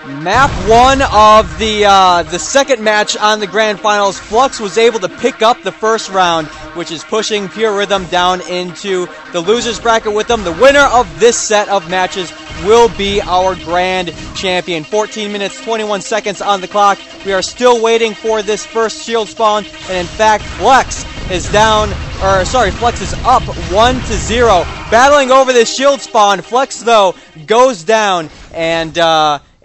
Map 1 of the second match on the Grand Finals. Flux was able to pick up the first round, which is pushing Pure Rhythm down into the losers bracket with them. The winner of this set of matches will be our grand champion. 14 minutes, 21 seconds on the clock. We are still waiting for this first shield spawn, and in fact, Flux is up 1-0. Battling over this shield spawn. Flux, though, goes down, and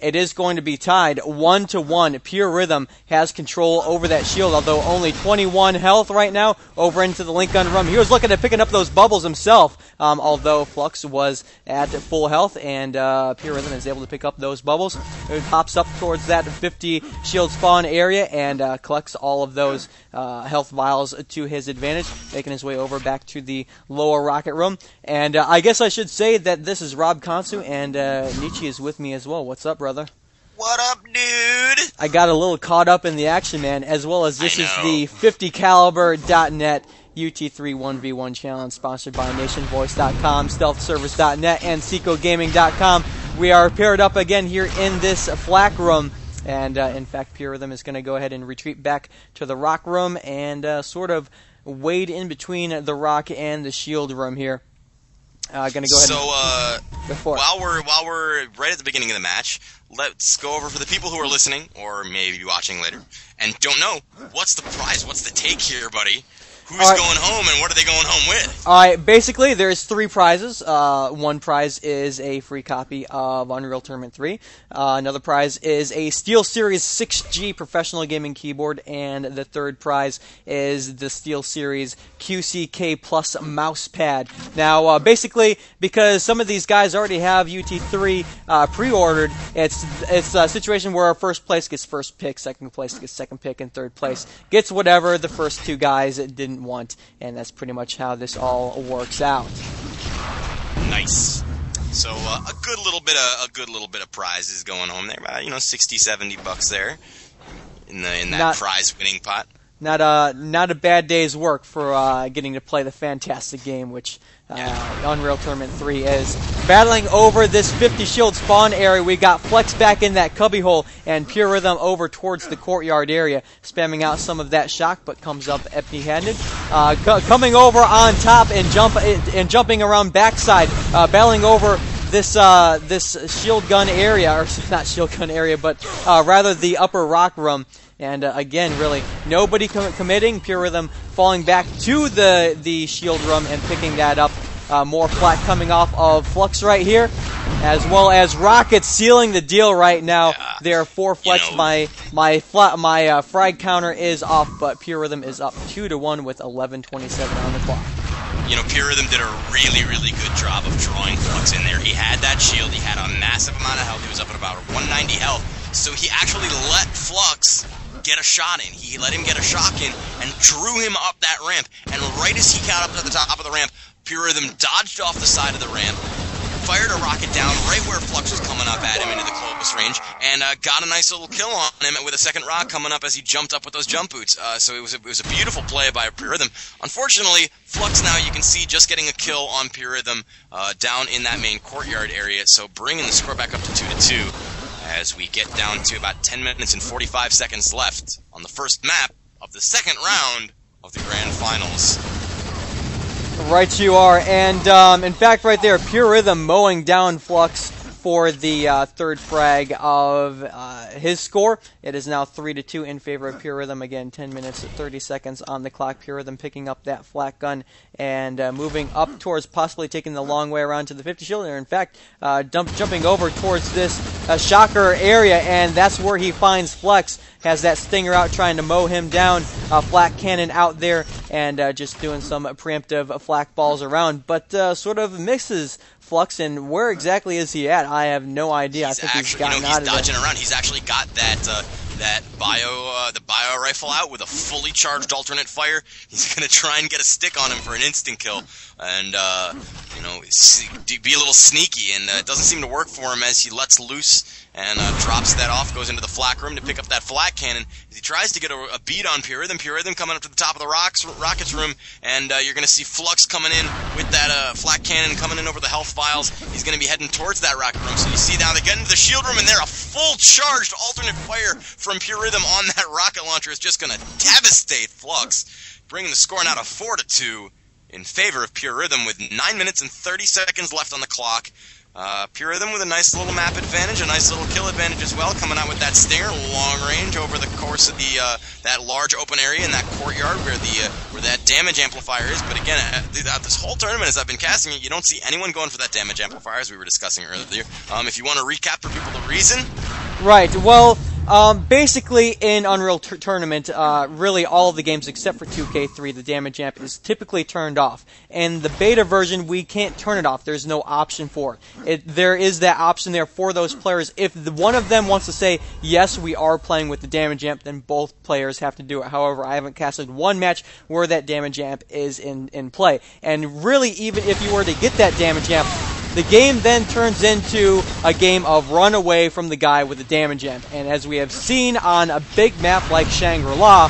it is going to be tied 1-1. Pure Rhythm has control over that shield, although only 21 health right now over into the link gun room. He was looking at picking up those bubbles himself, although Flux was at full health, and Pure Rhythm is able to pick up those bubbles. It pops up towards that 50 shield spawn area and collects all of those health vials to his advantage, making his way over back to the lower rocket room. And I guess I should say that this is Rob Konsu, and Nietzsche is with me as well. What's up, brother? What up, dude? I got a little caught up in the action, man, as well as this is the 50Caliber.net UT3 1v1 challenge, sponsored by NationVoice.com, StealthService.net, and SecoGaming.com. We are paired up again here in this flak room, and in fact, Pure Rhythm is going to go ahead and retreat back to the rock room and sort of wade in between the rock and the shield room here. Gonna go ahead. So, while we're right at the beginning of the match, let's go over for the people who are listening or maybe watching later and don't know, what's the prize? What's the take here, buddy? Who's going home and what are they going home with? Alright, basically there's 3 prizes. One prize is a free copy of Unreal Tournament 3. Another prize is a SteelSeries 6G professional gaming keyboard, and the third prize is the SteelSeries QCK Plus mouse pad. Now, basically, because some of these guys already have UT3 pre-ordered, it's a situation where first place gets first pick, second place gets second pick, and third place gets whatever the first 2 guys didn't want, and that's pretty much how this all works out. Nice. So a good little bit of prizes going home there, 60-70 bucks there in that prize winning pot. Not a bad day's work for getting to play the fantastic game, which Unreal Tournament 3 is. Battling over this 50 shield spawn area, we got Flex back in that cubbyhole, and Pure Rhythm over towards the courtyard area, spamming out some of that shock, but comes up empty-handed. Coming over on top and jumping around backside, battling over this shield gun area, or not shield gun area, but rather the upper rock room. And again, really, nobody committing. Pure Rhythm falling back to the shield room and picking that up. More flak coming off of Flux right here, as well as Rocket sealing the deal right now. Yeah. There are 4 flex. My frag counter is off, but Pure Rhythm is up 2-1 with 11:27 on the clock. Pure Rhythm did a really, really good job of drawing Flux in there. He had that shield. He had a massive amount of health. He was up at about 190 health. So he actually let Flux get a shot in. He let him get a shock in and drew him up that ramp. And right as he got up to the top of the ramp, Pure Rhythm dodged off the side of the ramp, fired a rocket down right where Flux was coming up at him into the closest range, and got a nice little kill on him with a second rock coming up as he jumped up with those jump boots. So it was a beautiful play by Pure Rhythm. Unfortunately, Flux now, you can see, just getting a kill on Pure Rhythm down in that main courtyard area, so bringing the score back up to 2-2 as we get down to about 10 minutes and 45 seconds left on the first map of the second round of the Grand Finals. Right you are, and in fact right there, Pure Rhythm mowing down Flux for the third frag of his score. It is now 3-2 in favor of Pure Rhythm. Again, 10 minutes and 30 seconds on the clock. Pure Rhythm picking up that flak gun and moving up towards possibly taking the long way around to the 50 shield. Or in fact, jumping over towards this shocker area, and that's where he finds Flex. Has that stinger out trying to mow him down. Flak cannon out there and just doing some preemptive flak balls around, but sort of misses Flux. And where exactly is he at? I have no idea. I think he's gotten out of it. He's dodging around. He's actually got that bio rifle out with a fully charged alternate fire. He's gonna try and get a stick on him for an instant kill, and be a little sneaky. And it doesn't seem to work for him as he lets loose and drops that off, goes into the flak room to pick up that flak cannon. As he tries to get a beat on Purerythem. Purerythem coming up to the top of the Rockets room, and you're going to see Flux coming in with that flak cannon coming in over the health vials. He's going to be heading towards that rocket room. So you see now they get into the shield room, and there a full charged alternate fire from Purerythem on that rocket launcher is just going to devastate Flux, bringing the score now to 4-2 in favor of Purerythem with 9 minutes and 30 seconds left on the clock. Purerythem with a nice little map advantage, a nice little kill advantage as well, coming out with that Stinger long range over the course of the that large open area in that courtyard where that damage amplifier is. But again, throughout this whole tournament, as I've been casting it, you don't see anyone going for that damage amplifier, as we were discussing earlier. If you want to recap for people the reason. Right. Well, basically in Unreal Tournament, really all of the games except for 2K3, the damage amp is typically turned off. In the beta version, we can't turn it off. There's no option for it. There is that option there for those players. If one of them wants to say, yes, we are playing with the damage amp, then both players have to do it. However, I haven't casted one match where that damage amp is in play. And really, even if you were to get that damage amp, the game then turns into a game of run away from the guy with the damage amp. And as we have seen on a big map like Shangri-La,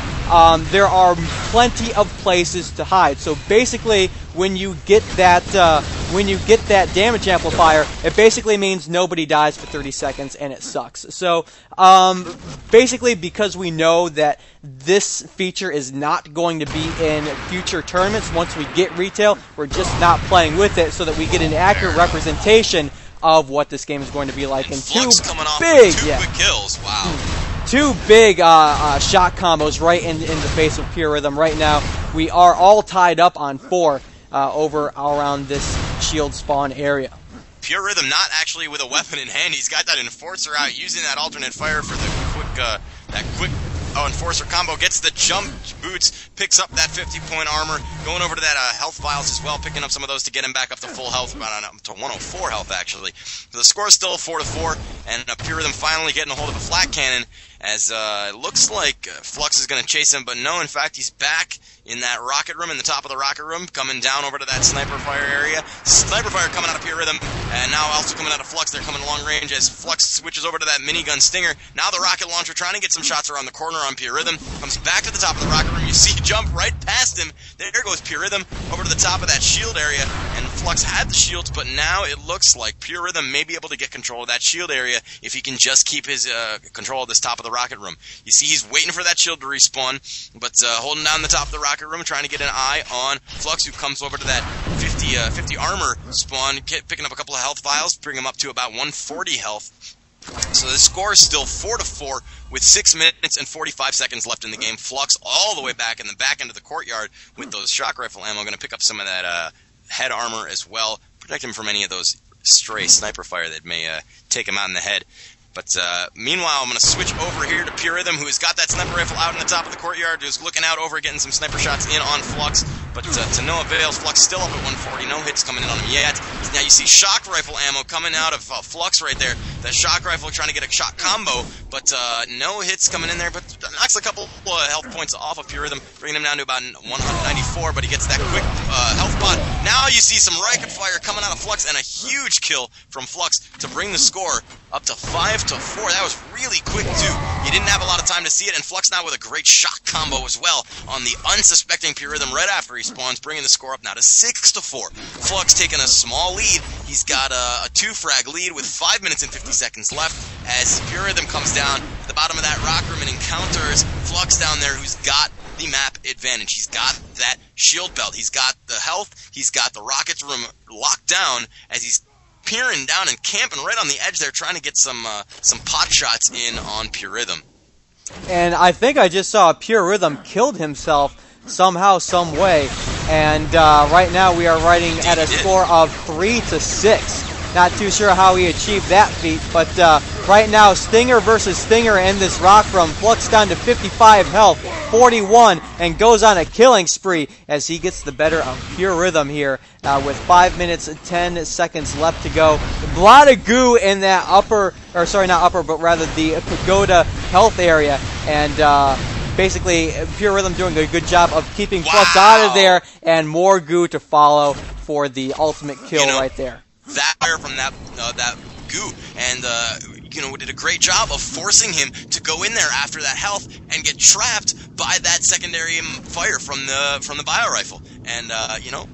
there are plenty of places to hide. So basically, when you get that damage amplifier, it basically means nobody dies for 30 seconds, and it sucks. So basically, because we know that this feature is not going to be in future tournaments, once we get retail, we're just not playing with it so that we get an accurate representation of what this game is going to be like. And Flux coming off with two quick kills. Wow. Two big shot combos right in the face of Purerythem. Right now, we are all tied up on 4 over around this shield spawn area. Purerythem not actually with a weapon in hand. He's got that Enforcer out, using that alternate fire for the quick Enforcer combo. Gets the jump boots, picks up that 50-point armor, going over to that health vials as well, picking up some of those to get him back up to full health, up to 104 health actually. So the score is still 4-4, and Purerythem finally getting a hold of a flak cannon, as it looks like Flux is going to chase him, but no, in fact, he's back in that rocket room, in the top of the rocket room, coming down over to that sniper fire area. Sniper fire coming out of Purerythem, and now also coming out of Flux. They're coming long range as Flux switches over to that minigun Stinger. Now the rocket launcher trying to get some shots around the corner on Purerythem. Comes back to the top of the rocket room. You see jump right past him. There goes Purerythem over to the top of that shield area, and Flux had the shields, but now it looks like Purerythem may be able to get control of that shield area if he can just keep his control of this top of the rocket room. You see he's waiting for that shield to respawn, but holding down the top of the rocket room, trying to get an eye on Flux, who comes over to that 50 armor spawn, picking up a couple of health vials, bring him up to about 140 health. So the score is still 4-4 with 6 minutes and 45 seconds left in the game. Flux all the way back in the back end of the courtyard with those shock rifle ammo, going to pick up some of that head armor as well, protect him from any of those stray sniper fire that may take him out in the head. But meanwhile, I'm going to switch over here to Purerythem, who's got that sniper rifle out in the top of the courtyard, who's looking out over, getting some sniper shots in on Flux. But to no avail. Flux still up at 140, no hits coming in on him yet. Now you see shock rifle ammo coming out of Flux right there. That shock rifle trying to get a shot combo, but no hits coming in there. But knocks a couple health points off of Purerythem, bringing him down to about 194, but he gets that quick health pod. Now you see some rocket fire coming out of Flux, and a huge kill from Flux to bring the score up to 5-4. That was really quick too. You didn't have a lot of time to see it, and Flux now with a great shot combo as well on the unsuspecting Purerythem right after he spawns, bringing the score up now to 6-4. Flux taking a small lead. He's got a 2-frag lead with 5 minutes and 50 seconds left as Purerythem comes down to the bottom of that rock room and encounters Flux down there, who's got the map advantage. He's got that shield belt. He's got the health. He's got the rockets room locked down as he's peering down and camping right on the edge there, trying to get some pot shots in on Purerythem. And I think I just saw Purerythem killed himself somehow, some way. And right now we are writing at a score of 3-6. Not too sure how he achieved that feat, but right now Stinger versus Stinger in this rock room. Flux down to 55 health, 41, and goes on a killing spree as he gets the better of Purerythem here with 5 minutes and 10 seconds left to go. A lot of goo in that upper, or sorry, not upper, but rather the pagoda health area, and basically Purerythem doing a good job of keeping Flux out of there, and more goo to follow for the ultimate kill right there. That fire from that goo, and did a great job of forcing him to go in there after that health and get trapped by that secondary fire from the bio rifle. And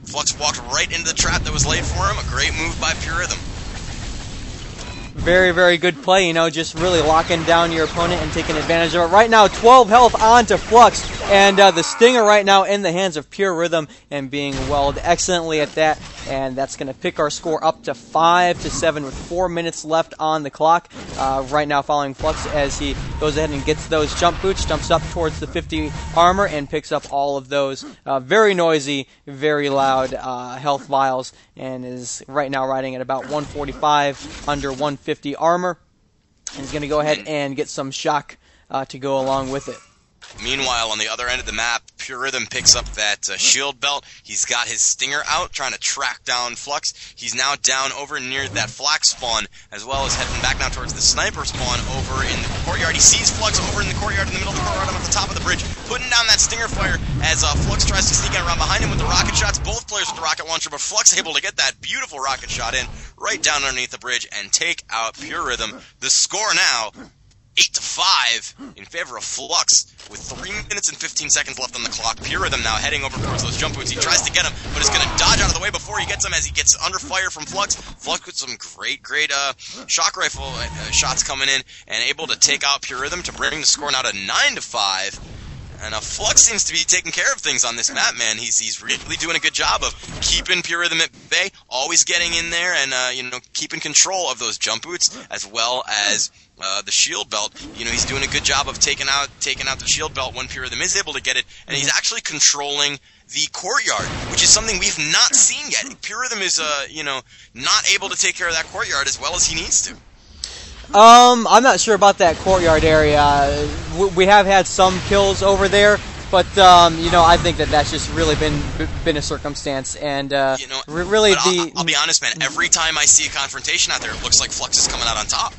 Flux walked right into the trap that was laid for him. A great move by Purerythm. Very, very good play, just really locking down your opponent and taking advantage of it. Right now, 12 health on to Flux, and the Stinger right now in the hands of Purerythm and being welled excellently at that, and that's going to pick our score up to 5-7 with 4 minutes left on the clock. Right now following Flux as he goes ahead and gets those jump boots, jumps up towards the 50 armor, and picks up all of those very noisy, very loud health vials, and is right now riding at about 145 under 150 armor, and he's going to go ahead and get some shock to go along with it. Meanwhile, on the other end of the map, Purerythm picks up that shield belt. He's got his Stinger out, trying to track down Flux. He's now down over near that flak spawn, as well as heading back now towards the sniper spawn over in the courtyard. He sees Flux over in the courtyard, in the middle of the courtyard, up at the top of the bridge, putting down that Stinger fire as Flux tries to sneak in around behind him with the rocket shots. Both players with the rocket launcher, but Flux able to get that beautiful rocket shot in right down underneath the bridge and take out Purerythm. The score now, 8-5 in favor of Flux with 3 minutes and 15 seconds left on the clock. Purerythm now heading over towards those jump boots. He tries to get him, but is going to dodge out of the way before he gets him as he gets under fire from Flux. Flux with some great shock rifle shots coming in and able to take out Purerythm to bring the score now to 9-5. And Flux seems to be taking care of things on this map, man. He's really doing a good job of keeping Purerythm at bay, always getting in there and keeping control of those jump boots as well as the shield belt. He's doing a good job of taking out the shield belt when Purerythm is able to get it, and he's actually controlling the courtyard, which is something we've not seen yet. Purerythm is not able to take care of that courtyard as well as he needs to. I'm not sure about that courtyard area. We have had some kills over there, but I think that's just really been a circumstance, and really I'll be honest, man. Every time I see a confrontation out there, it looks like Flux is coming out on top.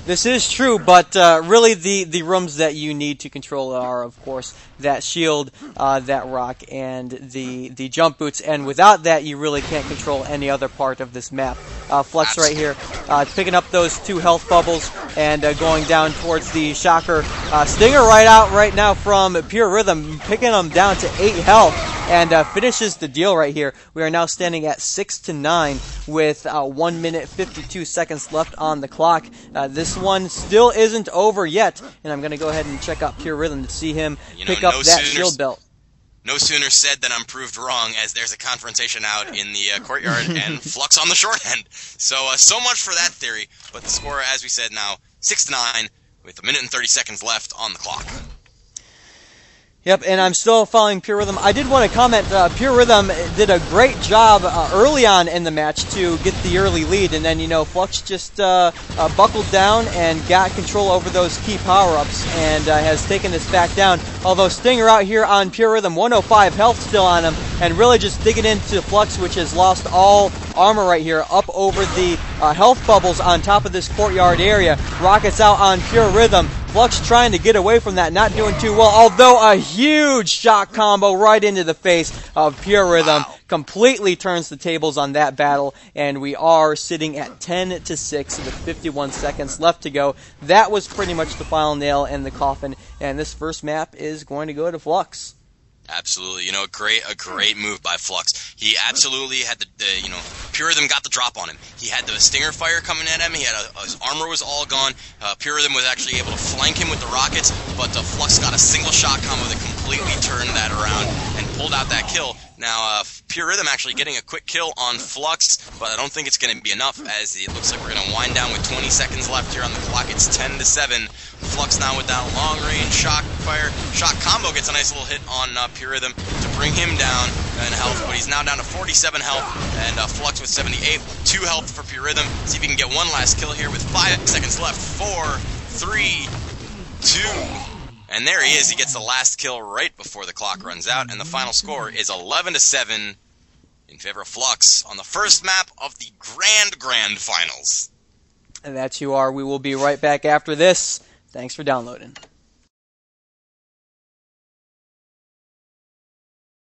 This is true, but really the rooms that you need to control are, of course, that shield, that rock, and the jump boots, and without that, you really can't control any other part of this map. Flux right here, picking up those 2 health bubbles and going down towards the shocker. Stinger right now from Purerythm, picking them down to 8 health, and finishes the deal right here. We are now standing at 6-9 with 1 minute 52 seconds left on the clock. This one still isn't over yet, and I'm going to go ahead and check out Purerythm to see him pick up that shield belt. No sooner said than I'm proved wrong, as there's a confrontation out in the courtyard and Flux on the short end. So much for that theory. But the score, as we said now, 6-9 with 1 minute and 30 seconds left on the clock. Yep, and I'm still following Purerythm. I did want to comment, Purerythm did a great job early on in the match to get the early lead, and then, Flux just buckled down and got control over those key power-ups and has taken this back down. Although Stinger out here on Purerythm, 105 health still on him, and really just digging into Flux, which has lost all armor right here, up over the health bubbles on top of this courtyard area. Rockets out on Purerythm. Flux trying to get away from that, not doing too well, although a huge shock combo right into the face of Purerythm completely turns the tables on that battle, and we are sitting at 10-6 with 51 seconds left to go. That was pretty much the final nail in the coffin, and this first map is going to go to Flux. Absolutely, a great move by Flux. He absolutely had Purerythm got the drop on him. He had the Stinger fire coming at him. He had his armor was all gone. Purerythm was actually able to flank him with the rockets, but Flux got a single shot combo that completely turned that around and pulled out that kill. Now, Purerythm actually getting a quick kill on Flux, but I don't think it's going to be enough, as it looks like we're going to wind down with 20 seconds left here on the clock. It's 10-7. Flux now with that long-range shock combo gets a nice little hit on Purerythm to bring him down in health, but he's now down to 47 health, and Flux with 78, 2 health for Purerythm. See if he can get one last kill here with 5 seconds left. 4, 3, 2... And there he is. He gets the last kill right before the clock runs out, and the final score is 11-7 in favor of Flux on the first map of the Grand Finals. And that's who are. We will be right back after this. Thanks for downloading.